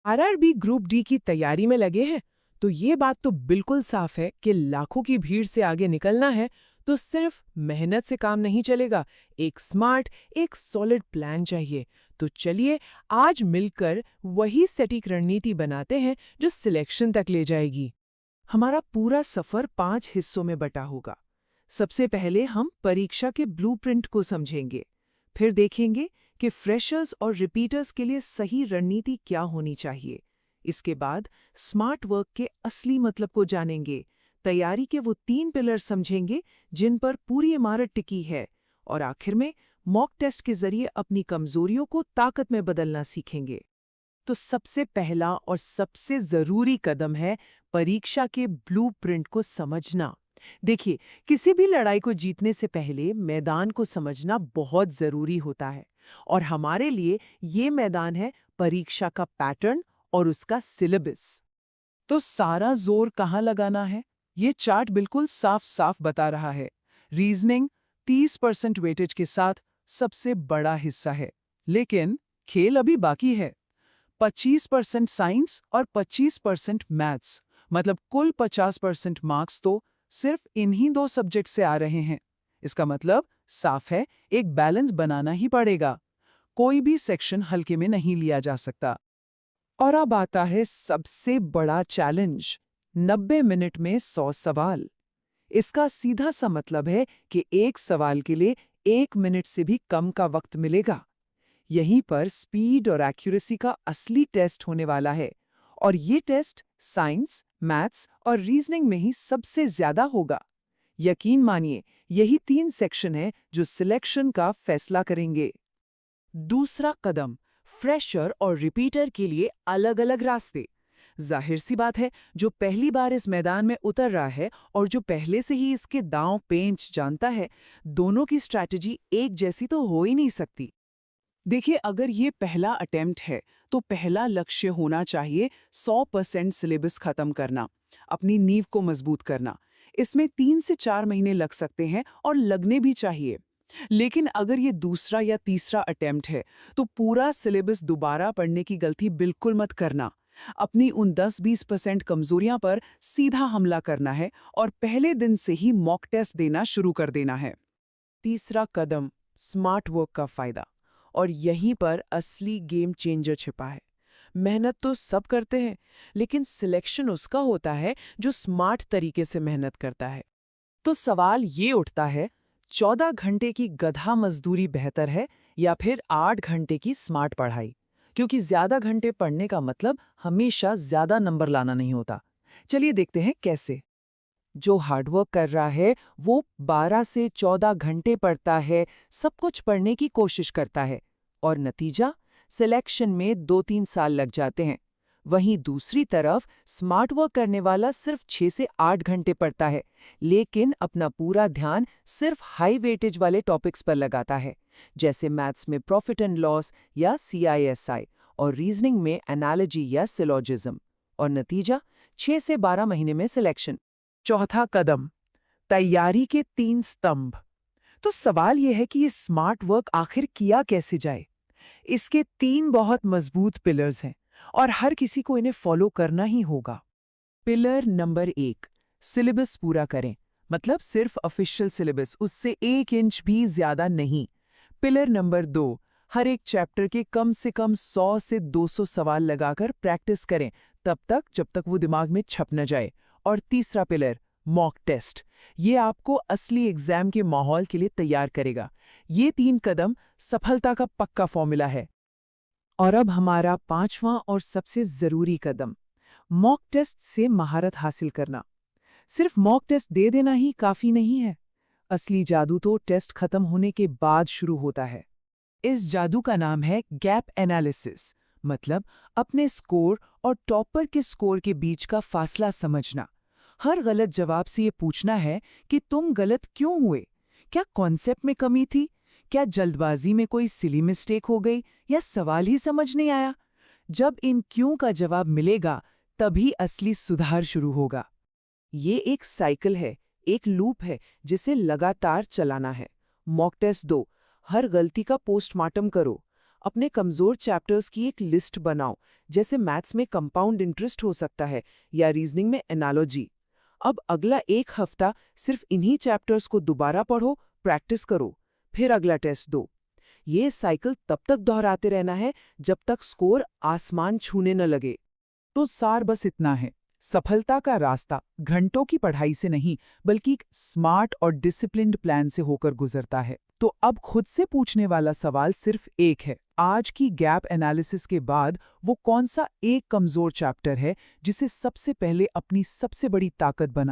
RRB group D की तैयारी में लगे हैं तो ये बात तो बिल्कुल साफ है कि लाखों की भीड़ से आगे निकलना है तो सिर्फ मेहनत से काम नहीं चलेगा। एक स्मार्ट, एक सॉलिड प्लान चाहिए। तो चलिए आज मिलकर वही सटीक रणनीति बनाते हैं जो सिलेक्शन तक ले जाएगी। हमारा पूरा सफर 5 हिस्सों में बटा होगा। सबसे पहले हम परीक्षा के ब्लूप्रिंट को समझेंगे। फिर देखेंगे कि फ्रेशर्स और रिपीटर्स के लिए सही रणनीति क्या होनी चाहिए। इसके बाद स्मार्ट वर्क के असली मतलब को जानेंगे। तैयारी के वो 3 पिलर समझेंगे जिन पर पूरी इमारत टिकी है। और आखिर में मॉक टेस्ट के जरिए अपनी कमजोरियों को ताकत में बदलना सीखेंगे। तो सबसे पहला और सबसे जरूरी कदम है परीक्षा के ब्लूप्रिंट को समझना। देखिए, किसी भी लड़ाई को जीतने से पहले मैदान को समझना बहुत जरूरी होता है। और हमारे लिए ये मैदान है परीक्षा का पैटर्न और उसका सिलेबस। तो सारा जोर कहाँ लगाना है? ये चार्ट बिल्कुल साफ साफ बता रहा है। रीजनिंग 30% वेटेज के साथ सबसे बड़ा हिस्सा है, लेकिन खेल अभी बाकी है। 25% साइंस और 25% मैथ्स, मतलब कुल 50% मार्क्स तो सिर्फ इन्हीं 2 सब्जेक्ट से आ रहे हैं। इसका मतलब साफ है, एक बैलेंस बनाना ही पड़ेगा। कोई भी सेक्शन हल्के में नहीं लिया जा सकता। और अब आता है सबसे बड़ा चैलेंज, 90 मिनट में 100 सवाल। इसका सीधा सा मतलब है कि एक सवाल के लिए 1 मिनट से भी कम का वक्त मिलेगा। यहीं पर स्पीड और एक्यूरेसी का असली टेस्ट होने वाला है। और ये टेस्ट साइंस, मैथ्स और रीजनिंग में ही सबसे ज्यादा होगा। यकीन मानिए, यही 3 सेक्शन हैं जो सिलेक्शन का फैसला करेंगे। दूसरा कदम, फ्रेशर और रिपीटर के लिए अलग अलग रास्ते। जाहिर सी बात है, जो पहली बार इस मैदान में उतर रहा है और जो पहले से ही इसके दांव पेंच जानता है, दोनों की स्ट्रैटेजी एक जैसी तो हो ही नहीं सकती। देखिए, अगर ये पहला अटेम्प्ट है तो पहला लक्ष्य होना चाहिए 100% सिलेबस खत्म करना, अपनी नींव को मजबूत करना। इसमें 3 से 4 महीने लग सकते हैं और लगने भी चाहिए। लेकिन अगर ये दूसरा या तीसरा अटेम्प्ट है तो पूरा सिलेबस दोबारा पढ़ने की गलती बिल्कुल मत करना। अपनी उन 10-20% कमजोरियां पर सीधा हमला करना है और पहले दिन से ही मॉक टेस्ट देना शुरू कर देना है। तीसरा कदम, स्मार्ट वर्क का फायदा। और यहीं पर असली गेम चेंजर छिपा है। मेहनत तो सब करते हैं, लेकिन सिलेक्शन उसका होता है जो स्मार्ट तरीके से मेहनत करता है। तो सवाल ये उठता है, 14 घंटे की गधा मजदूरी बेहतर है या फिर 8 घंटे की स्मार्ट पढ़ाई? क्योंकि ज्यादा घंटे पढ़ने का मतलब हमेशा ज्यादा नंबर लाना नहीं होता। चलिए देखते हैं कैसे। जो हार्डवर्क कर रहा है वो 12 से 14 घंटे पढ़ता है, सब कुछ पढ़ने की कोशिश करता है, और नतीजा, सिलेक्शन में 2-3 साल लग जाते हैं। वहीं दूसरी तरफ स्मार्ट वर्क करने वाला सिर्फ 6 से 8 घंटे पढ़ता है, लेकिन अपना पूरा ध्यान सिर्फ हाई वेटेज वाले टॉपिक्स पर लगाता है, जैसे मैथ्स में प्रॉफिट एंड लॉस या CISI, और रीजनिंग में एनालॉजी या सिलोजिज्म। और नतीजा, 6 से 12 महीने में सिलेक्शन। चौथा कदम, तैयारी के 3 स्तंभ। तो सवाल यह है कि ये स्मार्ट वर्क आखिर किया कैसे जाए। इसके 3 बहुत मजबूत पिलर्स हैं और हर किसी को इन्हें फॉलो करना ही होगा। पिलर नंबर 1, सिलेबस पूरा करें, मतलब सिर्फ ऑफिशियल सिलेबस, उससे 1 इंच भी ज्यादा नहीं। पिलर नंबर 2, हर एक चैप्टर के कम से कम 100 से 200 सवाल लगाकर प्रैक्टिस करें, तब तक जब तक वो दिमाग में छप न जाए। और तीसरा पिलर, मॉक टेस्ट। ये आपको असली एग्जाम के माहौल के लिए तैयार करेगा। ये 3 कदम सफलता का पक्का फॉर्मूला है। और अब हमारा 5वां और सबसे जरूरी कदम, मॉक टेस्ट से महारत हासिल करना। सिर्फ मॉक टेस्ट दे देना ही काफी नहीं है। असली जादू तो टेस्ट खत्म होने के बाद शुरू होता है। इस जादू का नाम है गैप एनालिसिस, मतलब अपने स्कोर और टॉपर के स्कोर के बीच का फासला समझना। हर गलत जवाब से ये पूछना है कि तुम गलत क्यों हुए। क्या कॉन्सेप्ट में कमी थी? क्या जल्दबाजी में कोई सिली मिस्टेक हो गई, या सवाल ही समझ नहीं आया? जब इन क्यों का जवाब मिलेगा, तभी असली सुधार शुरू होगा। ये एक साइकिल है, एक लूप है जिसे लगातार चलाना है। मॉक टेस्ट दो, हर गलती का पोस्टमार्टम करो, अपने कमज़ोर चैप्टर्स की एक लिस्ट बनाओ, जैसे मैथ्स में कंपाउंड इंटरेस्ट हो सकता है या रीजनिंग में एनालॉजी। अब अगला एक हफ्ता सिर्फ इन्हीं चैप्टर्स को दोबारा पढ़ो, प्रैक्टिस करो, फिर अगला टेस्ट दो। ये साइकिल तब तक दोहराते रहना है जब तक स्कोर आसमान छूने न लगे। तो सार बस इतना है, सफलता का रास्ता घंटों की पढ़ाई से नहीं, बल्कि एक स्मार्ट और डिसिप्लिन्ड प्लान से होकर गुजरता है। तो अब खुद से पूछने वाला सवाल सिर्फ एक है, आज की गैप एनालिसिस के बाद वो कौन सा एक कमजोर चैप्टर है जिसे सबसे पहले अपनी सबसे बड़ी ताकत बना